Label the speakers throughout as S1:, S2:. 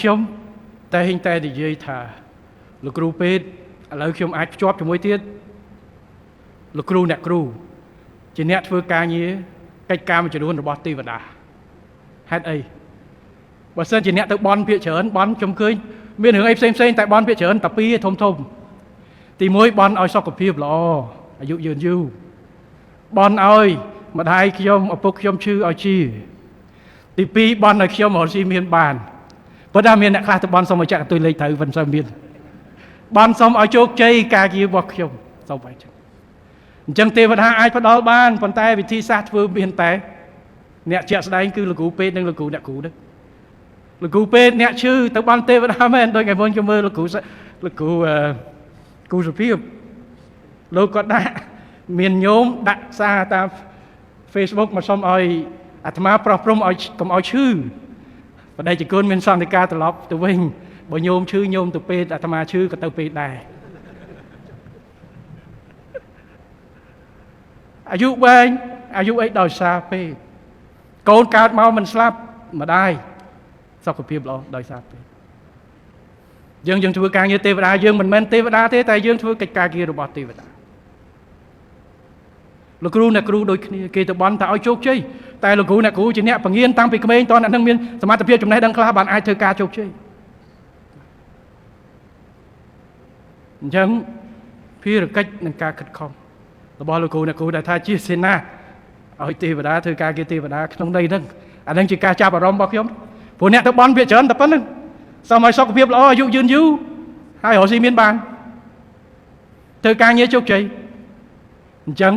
S1: ខ្ញុំតែហ៊ានតែនិយាយថាលោកគ្រូពេទ្យឥឡូវខ្ញុំអាចភ្ជាប់ជាមួយទៀតលោកគ្រូអ្នកគ្រូជាអ្នកធ្វើការងារកិច្ចការមួយចំនួនរបស់ទេវតាហេតុអីបើសិនជាអ្នកទៅបន់ភាកច្រើនបន់ខ្ញុំឃើញមានរឿងអីផ្សេងតែបន់ភាកច្រើនតែពីរធំទី1បន់ឲ្យសុខភាពល្អអាយុយឺនយូរបន់ឲ្យម្ដាយខ្ញុំឪពុកខ្ញុំឈឺឲ្យជាទី2បន់ឲ្យខ្ញុំរស់ស៊ីមានបានប៉ុន្តែមានអ្នកខ្លះទៅបន់សុំឲ្យចាក់កន្ទុយលេខត្រូវមិនសូវមានបន់សុំឲ្យជោគជ័យការងាររបស់ខ្ញុំសូមឲ្យចឹងអញ្ចឹងទេវតាអាចផ្ដល់បានប៉ុន្តែវិធីសាស្ត្រធ្វើមានតែអ្នកជាក់ស្ដែងគឺលោកគ្រូពេទ្យនិងលោកគ្រូអ្នកគ្រូនេះលោកគ្រូពេទ្យអ្នកឈឺទៅបន់ទេវតាមែនដូចថ្ងៃមុនខ្ញុំមើលលោកគ្រូសុភាពលោកក៏ដាក់មានញោមដាក់សារតាម Facebook មកសុំឲ្យអាត្មាប្រោះព្រំឲ្យកុំឲ្យឈឺបដិជគុណមានសន្តិការត្រឡប់ទៅវិញបើញោមឈឺញោមទៅពេទ្យអាត្មាឈឺក៏ទៅពេទ្យដែរអាយុវែងអាយុអីដោយសារពេទ្យកូនកើតមកមិនស្លាប់ម្ដាយសុខភាពល្អដោយសារពេទ្យយើងធ្វើការងារទេវតាយើងមិនមែនទេវតាទេតែយើងធ្វើកិច្ចការងាររបស់ទេវតាលោកគ្រូអ្នកគ្រូដូចគ្នាគេទៅបន់ថាឲ្យជោគជ័យតែលោកគ្រូអ្នកគ្រូជាអ្នកបង្រៀនតាំងពីក្មេងតអ្នកនឹងមានសមត្ថភាពចំណេះដឹងខ្លះបានអាចធ្វើការជោគជ័យអញ្ចឹងភារកិច្ចនិងការខិតខំរបស់លោកគ្រូអ្នកគ្រូដែលថាជាសេនាឲ្យទេវតាធ្វើការងារទេវតាក្នុងន័យហ្នឹងអាហ្នឹងជាការចាប់អារម្មណ៍របស់ខ្ញុំព្រោះអ្នកទៅបន់វាច្រើនតែប៉ុណ្្នឹងសូមឲ្យសុខភាពល្អអាយុយឺនយូរហើយរស់ស៊ីមានបានធ្វើការងារជោគជ័យអញ្ចឹង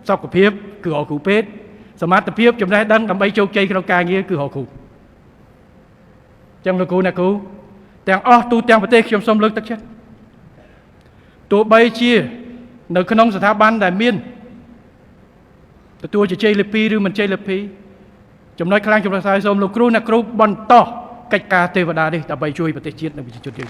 S1: សុខភាពគឺរកគ្រូពេទ្យសមត្ថភាពចំណេះដឹងដើម្បីជោគជ័យក្នុងការងារគឺរកគ្រូអញ្ចឹងលោកគ្រូអ្នកគ្រូទាំងអស់ទូទាំងប្រទេសខ្ញុំសូមលើកទឹកចិត្តទោះបីជានៅក្នុងស្ថាប័នដែលមានទទួលជ័យលាភីឬមិនជ័យលាភីចំណុចខ្លាំងចំណុចខ្សោយសូមលោកគ្រូអ្នកគ្រូបន្តកិច្ចការទេវតានេះដើម្បីជួយប្រទេសជាតិនិងប្រជាជនយើង